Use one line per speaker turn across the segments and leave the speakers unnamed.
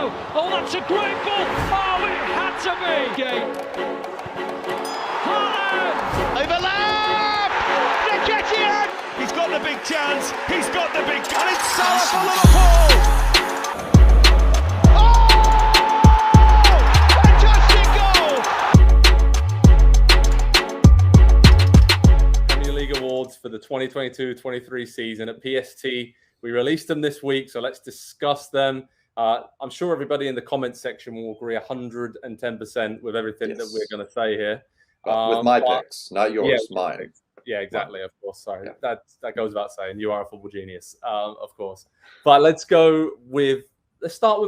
Ronaldo. Oh, that's a great ball. Oh, it had to be. Haaland.
Overlap! Nketiah! He's got the big chance. He's got the big chance. And it's Salah for Liverpool.
Awards for the 2022-23 season at PST. We released them this week, so let's discuss them. I'm sure everybody in the comments section will agree 110% with everything that we're going to say here.
With my picks, not yours, mine.
Yeah, exactly, of course. Sorry, that goes without saying. You are a football genius, of course. But let's start with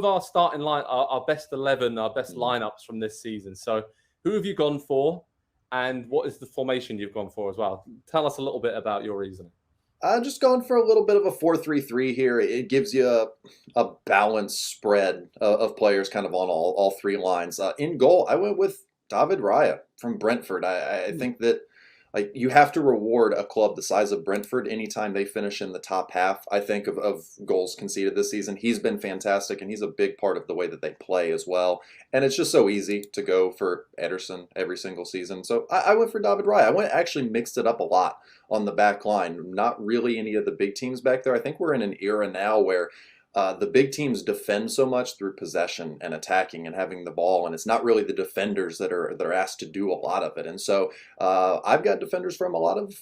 our starting line, our best 11, our best lineups from this season. So who have you gone for? And what is the formation you've gone for as well? Tell us a little bit about your reasoning.
I'm just going for a little bit of a 4-3-3 here. It gives you a balanced spread of players kind of on all three lines. In goal, I went with David Raya from Brentford. I think that you have to reward a club the size of Brentford anytime they finish in the top half, I think, of goals conceded this season. He's been fantastic, and he's a big part of the way that they play as well. And it's just so easy to go for Ederson every single season. So I went for David Raya. I actually mixed it up a lot on the back line. Not really any of the big teams back there. I think we're in an era now where the big teams defend so much through possession and attacking and having the ball, and it's not really the defenders that are asked to do a lot of it. And so I've got defenders from a lot of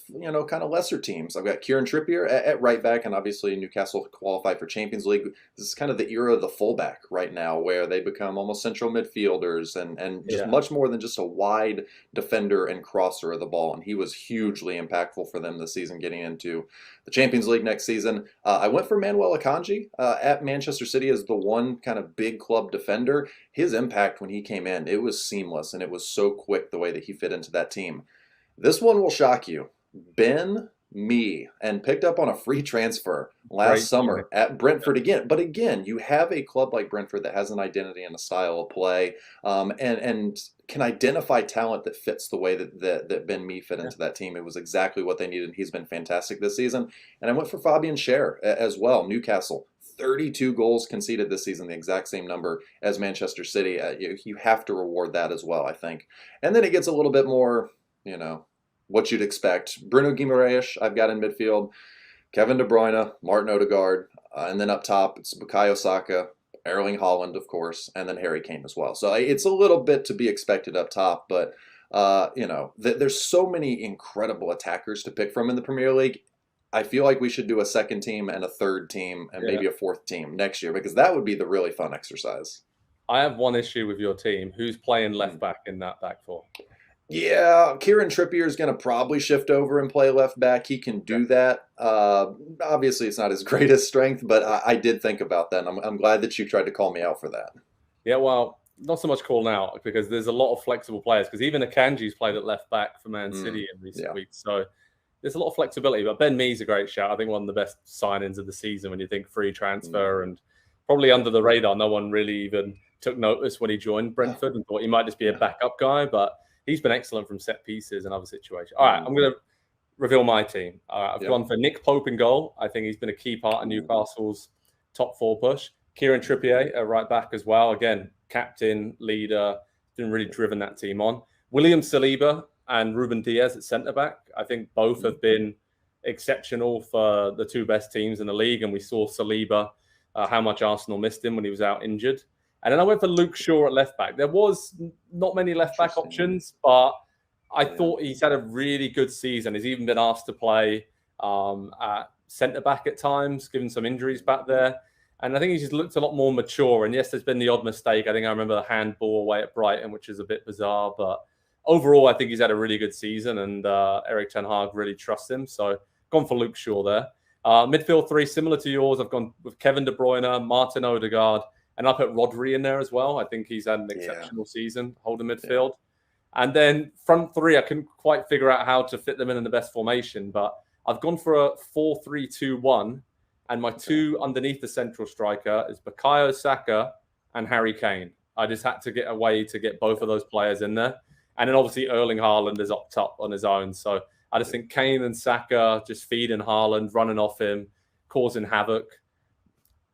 kind of lesser teams. I've got Kieran Trippier at right back, and obviously Newcastle qualified for Champions League. This is kind of the era of the fullback right now, where they become almost central midfielders and just much more than just a wide defender and crosser of the ball. And he was hugely impactful for them this season, getting into the Champions League next season. I went for Manuel Akanji at Manchester City as the one kind of big club defender. His impact when he came in, it was seamless, and it was so quick the way that he fit into that team. This one will shock you. Ben Mee, and picked up on a free transfer last summer at Brentford again. But again, you have a club like Brentford that has an identity and a style of play, and can identify talent that fits the way that Ben Mee fit into that team. It was exactly what they needed. He's been fantastic this season. And I went for Fabian Schär as well, Newcastle. 32 goals conceded this season, the exact same number as Manchester City. You have to reward that as well, I think. And then it gets a little bit more, what you'd expect. Bruno Guimaraes, I've got in midfield. Kevin De Bruyne, Martin Odegaard. And then up top, it's Bukayo Saka, Erling Haaland, of course, and then Harry Kane as well. So it's a little bit to be expected up top, but, there's so many incredible attackers to pick from in the Premier League. I feel like we should do a second team and a third team and maybe a fourth team next year, because that would be the really fun exercise.
I have one issue with your team. Who's playing left back in that back four?
Yeah, Kieran Trippier is going to probably shift over and play left back. He can do that. Obviously, it's not his greatest strength, but I did think about that. And I'm glad that you tried to call me out for that.
Yeah, well, not so much calling out, because there's a lot of flexible players. Because even Akanji's played at left back for Man City in recent weeks. So there's a lot of flexibility. But Ben Mee's a great shout. I think one of the best signings of the season when you think free transfer and probably under the radar. No one really even took notice when he joined Brentford and thought he might just be a backup guy. But he's been excellent from set pieces and other situations. All right, I'm going to reveal my team. I've gone for Nick Pope in goal. I think he's been a key part of Newcastle's top four push. Kieran Trippier at right back as well. Again, captain, leader, been really driven that team on. William Saliba and Ruben Diaz at centre back. I think both have been exceptional for the two best teams in the league. And we saw Saliba, how much Arsenal missed him when he was out injured. And then I went for Luke Shaw at left back. There was not many left back options, but I thought he's had a really good season. He's even been asked to play at centre back at times, given some injuries back there. And I think he's just looked a lot more mature. And yes, there's been the odd mistake. I think I remember the handball away at Brighton, which is a bit bizarre. But overall, I think he's had a really good season, and Erik ten Hag really trusts him. So gone for Luke Shaw there. Midfield three, similar to yours. I've gone with Kevin De Bruyne, Martin Odegaard, and I put Rodri in there as well. I think he's had an exceptional season holding midfield. And then front three, I couldn't quite figure out how to fit them in the best formation, but I've gone for a 4-3-2-1, and my two underneath the central striker is Bukayo Saka and Harry Kane. I just had to get a way to get both of those players in there. And then obviously Erling Haaland is up top on his own. So I just think Kane and Saka just feeding Haaland, running off him, causing havoc.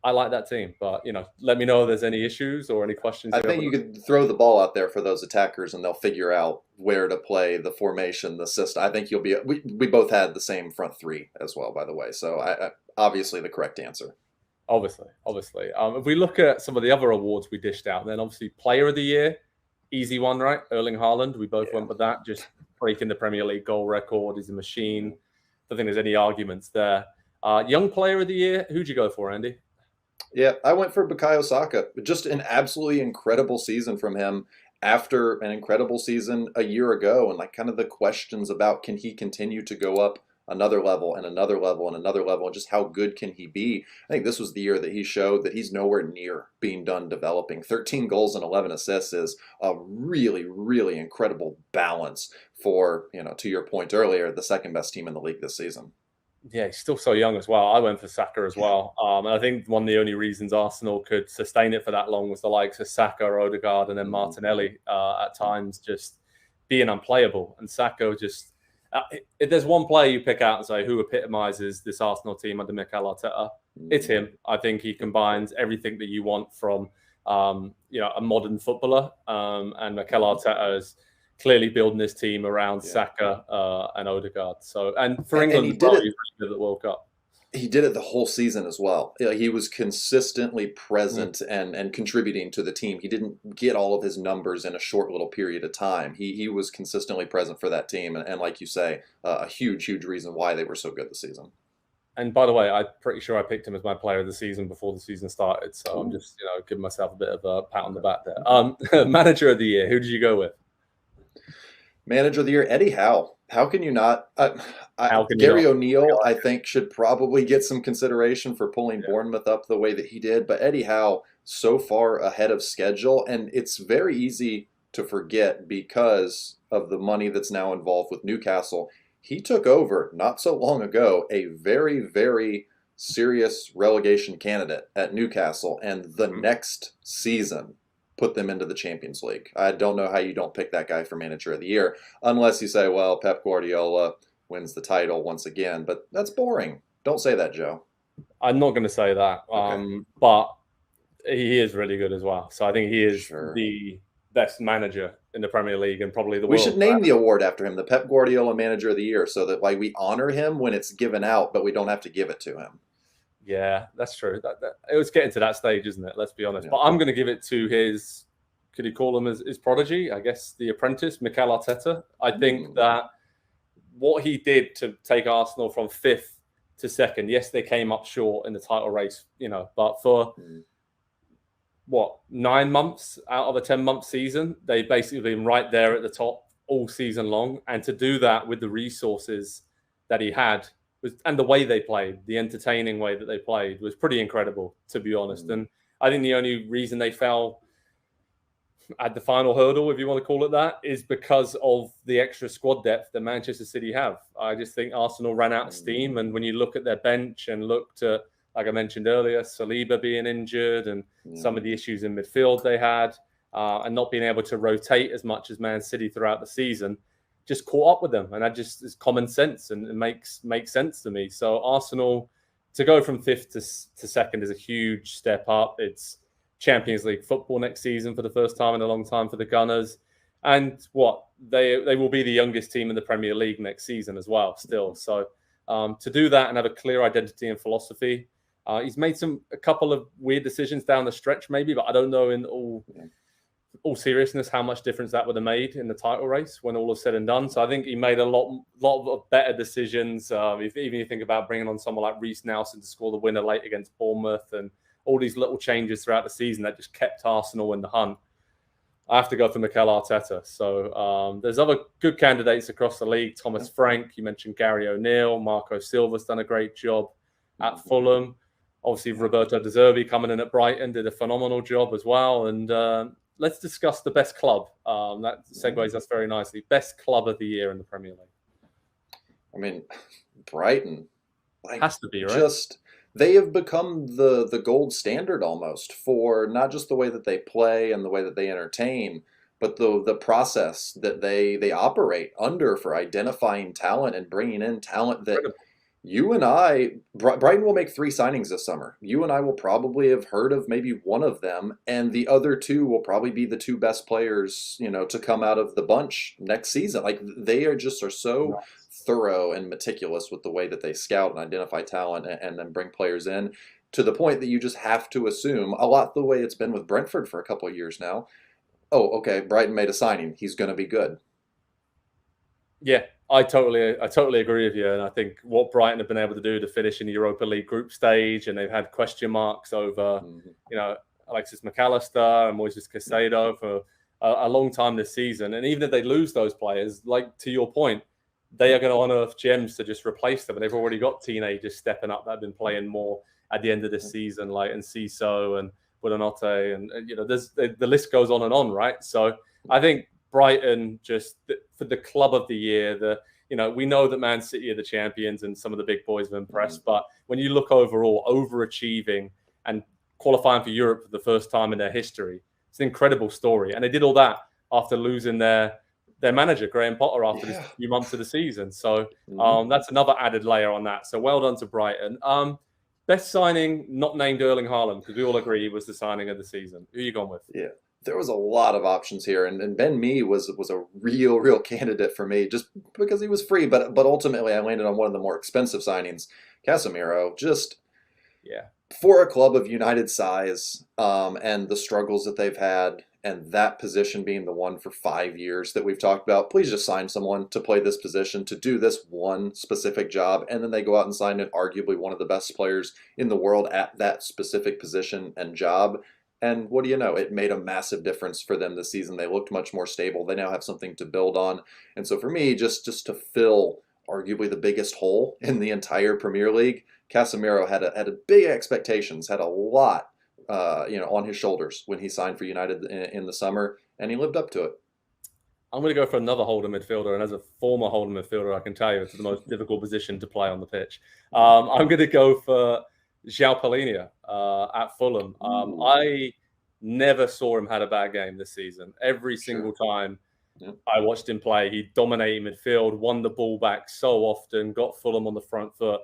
I like that team. But, let me know if there's any issues or any questions.
I think you could throw the ball out there for those attackers, and they'll figure out where to play, the formation, the system. I think you'll be. We both had the same front three as well, by the way. So I obviously the correct answer.
Obviously. If we look at some of the other awards we dished out, then obviously Player of the Year, easy one, right? Erling Haaland. We both went with that. Just breaking the Premier League goal record. He's a machine. I don't think there's any arguments there. Young Player of the Year. Who'd you go for, Andy?
Yeah, I went for Bukayo Saka. Just an absolutely incredible season from him after an incredible season a year ago, and like kind of the questions about can he continue to go up another level and another level and another level, and just how good can he be? I think this was the year that he showed that he's nowhere near being done developing. 13 goals and 11 assists is a really, really incredible balance for, to your point earlier, the second best team in the league this season.
Yeah, he's still so young as well. I went for Saka as well. And I think one of the only reasons Arsenal could sustain it for that long was the likes of Saka, Odegaard, and then Martinelli at times just being unplayable. And Saka just... if there's one player you pick out and say who epitomizes this Arsenal team under Mikel Arteta, it's him. I think he combines everything that you want from a modern footballer. And Mikel Arteta is clearly building this team around Saka and Odegaard. So, and for England, he did it at the World Cup.
He did it the whole season as well. He was consistently present and contributing to the team. He didn't get all of his numbers in a short little period of time. He was consistently present for that team. And like you say, a huge reason why they were so good this season.
And by the way, I'm pretty sure I picked him as my player of the season before the season started. So I'm just, giving myself a bit of a pat on the back there. Manager of the year, who did you go with?
Manager of the year, Eddie Howe. How can you not? Gary O'Neill, I think, should probably get some consideration for pulling Bournemouth up the way that he did. But Eddie Howe, so far ahead of schedule, and it's very easy to forget because of the money that's now involved with Newcastle. He took over, not so long ago, a very, very serious relegation candidate at Newcastle, and the next season put them into the Champions League. I don't know how you don't pick that guy for Manager of the Year, unless you say, well, Pep Guardiola wins the title once again. But that's boring. Don't say that, Joe.
I'm not going to say that, but he is really good as well. So I think he is the best manager in the Premier League and probably the world.
We should name the award after him, the Pep Guardiola Manager of the Year, so that we honor him when it's given out, but we don't have to give it to him.
Yeah, that's true. It was getting to that stage, isn't it? Let's be honest. Yeah. But I'm going to give it to his, could you call him his prodigy? I guess the apprentice, Mikel Arteta. I think that what he did to take Arsenal from 5th to 2nd, yes, they came up short in the title race, but for 9 months out of a 10-month season, they've basically been right there at the top all season long. And to do that with the resources that he had, and the way they played, the entertaining way that they played was pretty incredible, to be honest. And I think the only reason they fell at the final hurdle, if you want to call it that, is because of the extra squad depth that Manchester City have. I just think Arsenal ran out of steam. And when you look at their bench and look to, like I mentioned earlier, Saliba being injured and some of the issues in midfield they had and not being able to rotate as much as Man City throughout the season, just caught up with them, and that just is common sense and it makes sense to me. So Arsenal, to go from 5th to 2nd is a huge step up. It's Champions League football next season for the first time in a long time for the Gunners, and they will be the youngest team in the Premier League next season as well. Still, so to do that and have a clear identity and philosophy, he's made a couple of weird decisions down the stretch, maybe, but I don't know in all seriousness how much difference that would have made in the title race when all is said and done. So I think he made a lot of better decisions. If even you think about bringing on someone like Reece Nelson to score the winner late against Bournemouth and all these little changes throughout the season that just kept Arsenal in the hunt, I have to go for Mikel Arteta. So there's other good candidates across the league. Thomas Frank, you mentioned Gary O'Neill, Marco Silva's done a great job at Fulham. Obviously, Roberto De Zerbi coming in at Brighton did a phenomenal job as well. And let's discuss the best club. That segues us very nicely. Best club of the year in the Premier League.
I mean, Brighton.
Has to be, right?
They have become the gold standard almost for not just the way that they play and the way that they entertain, but the process that they operate under for identifying talent and bringing in talent that You and Brighton will make 3 signings this summer. You and I will probably have heard of maybe one of them, and the other 2 will probably be the 2 best players, to come out of the bunch next season. Like they are so thorough and meticulous with the way that they scout and identify talent and then bring players in, to the point that you just have to assume, a lot the way it's been with Brentford for a couple of years now. Oh, okay, Brighton made a signing. He's going to be good.
Yeah, I totally agree with you. And I think what Brighton have been able to do to finish in the Europa League group stage, and they've had question marks over, Alexis McAllister and Moises Caicedo for a long time this season. And even if they lose those players, like to your point, they are going to unearth gems to just replace them. And they've already got teenagers stepping up that have been playing more at the end of this season, like Enciso and Buonanotte, and there's the list goes on, right? So I think Brighton, just for the club of the year, we know that Man City are the champions and some of the big boys have impressed, but when you look overall, overachieving and qualifying for Europe for the first time in their history, it's an incredible story. And they did all that after losing their manager, Graham Potter, after this few months of the season. So that's another added layer on that. So well done to Brighton. Best signing, not named Erling Haaland, because we all agree he was the signing of the season. Who are you going with?
Yeah. There was a lot of options here, and Ben Mee was a real candidate for me, just because he was free. But ultimately, I landed on one of the more expensive signings, Casemiro. For a club of United size, and the struggles that they've had, and that position being the one for 5 years that we've talked about, please just sign someone to play this position, to do this one specific job, and then they go out and sign arguably one of the best players in the world at that specific position and job. And what do you know? It made a massive difference for them this season. They looked much more stable. They now have something to build on. And so for me, just to fill arguably the biggest hole in the entire Premier League, Casemiro had a big expectations, had a lot on his shoulders when he signed for United in the summer, and he lived up to it.
I'm going to go for another holding midfielder, and as a former holding midfielder, I can tell you it's the most difficult position to play on the pitch. I'm going to go for João Palhinha at Fulham. I never saw him had a bad game this season. Every single time I watched him play, he dominated midfield, won the ball back so often, got Fulham on the front foot.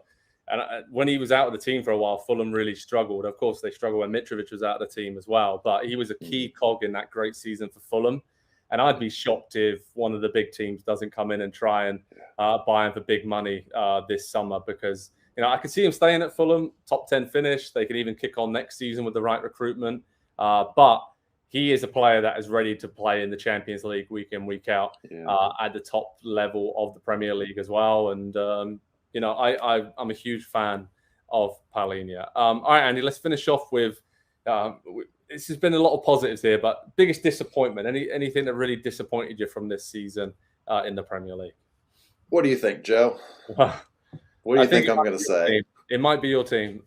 And when he was out of the team for a while, Fulham really struggled. Of course, they struggled when Mitrovic was out of the team as well. But he was a key cog in that great season for Fulham. And I'd be shocked if one of the big teams doesn't come in and try and buy him for big money this summer, because I could see him staying at Fulham, top 10 finish. They could even kick on next season with the right recruitment. But he is a player that is ready to play in the Champions League week in, week out at the top level of the Premier League as well. And, I'm a huge fan of Palhinha. All right, Andy, let's finish off with this has been a lot of positives here, but biggest disappointment, anything that really disappointed you from this season in the Premier League?
What do you think, Joe? What do you think I'm going to say?
It might be your team.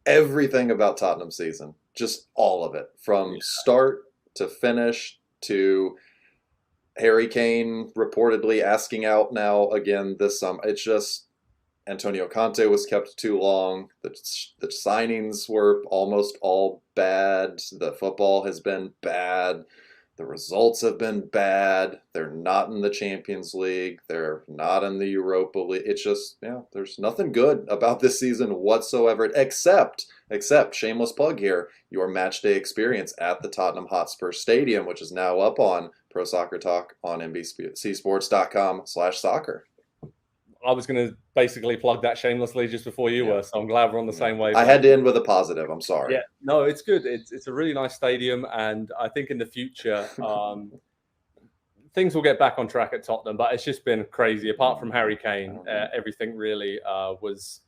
Everything about Tottenham season, just all of it, from start to finish, to Harry Kane reportedly asking out now again this summer. It's just Antonio Conte was kept too long. The signings were almost all bad. The football has been bad. The results have been bad. They're not in the Champions League. They're not in the Europa League. It's just, there's nothing good about this season whatsoever, except shameless plug here, your match day experience at the Tottenham Hotspur Stadium, which is now up on Pro Soccer Talk on NBCSports.com/soccer.
I was going to basically plug that shamelessly just before you were, so I'm glad we're on the same wave.
I had to end with a positive. I'm sorry.
Yeah, no, it's good. It's a really nice stadium, and I think in the future things will get back on track at Tottenham. But it's just been crazy. Apart from Harry Kane, everything really was.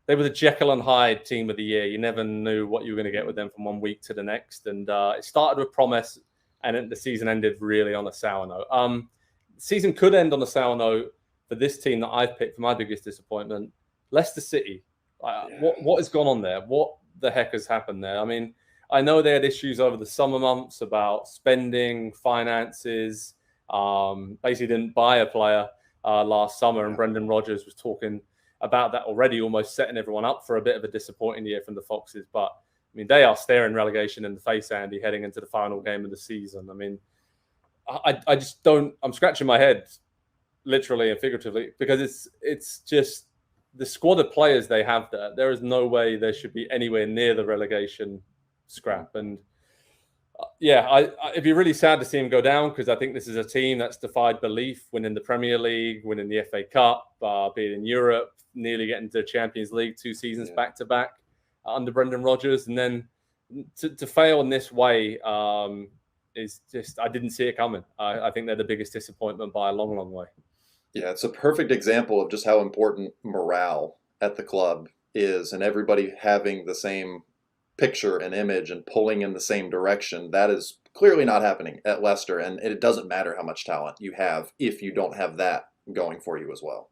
They were the Jekyll and Hyde team of the year. You never knew what you were going to get with them from one week to the next, and it started with promise, and the season ended really on a sour note. The season could end on a sour note for this team that I've picked for my biggest disappointment, Leicester City. What has gone on there? What the heck has happened there? I mean, I know they had issues over the summer months about spending, finances, basically didn't buy a player last summer, and Brendan Rodgers was talking about that already, almost setting everyone up for a bit of a disappointing year from the Foxes. But, I mean, they are staring relegation in the face, Andy, heading into the final game of the season. I mean, I just don't – I'm scratching my head literally and figuratively, because it's just the squad of players they have there is no way they should be anywhere near the relegation scrap. And it'd be really sad to see him go down, because I think this is a team that's defied belief, winning the Premier League, winning the FA Cup, being in Europe, nearly getting to the Champions League 2 seasons back to back under Brendan Rodgers, and then to fail in this way is just, I didn't see it coming. I think they're the biggest disappointment by a long, long way.
Yeah, it's a perfect example of just how important morale at the club is, and everybody having the same picture and image and pulling in the same direction. That is clearly not happening at Leicester, and it doesn't matter how much talent you have if you don't have that going for you as well.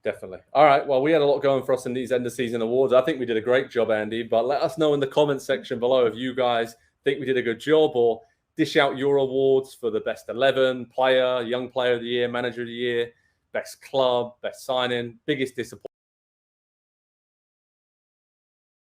Definitely. All right. Well, we had a lot going for us in these end of season awards. I think we did a great job, Andy, but let us know in the comments section below if you guys think we did a good job, or dish out your awards for the best 11, player, young player of the year, manager of the year, best club, best signing, biggest disappointment.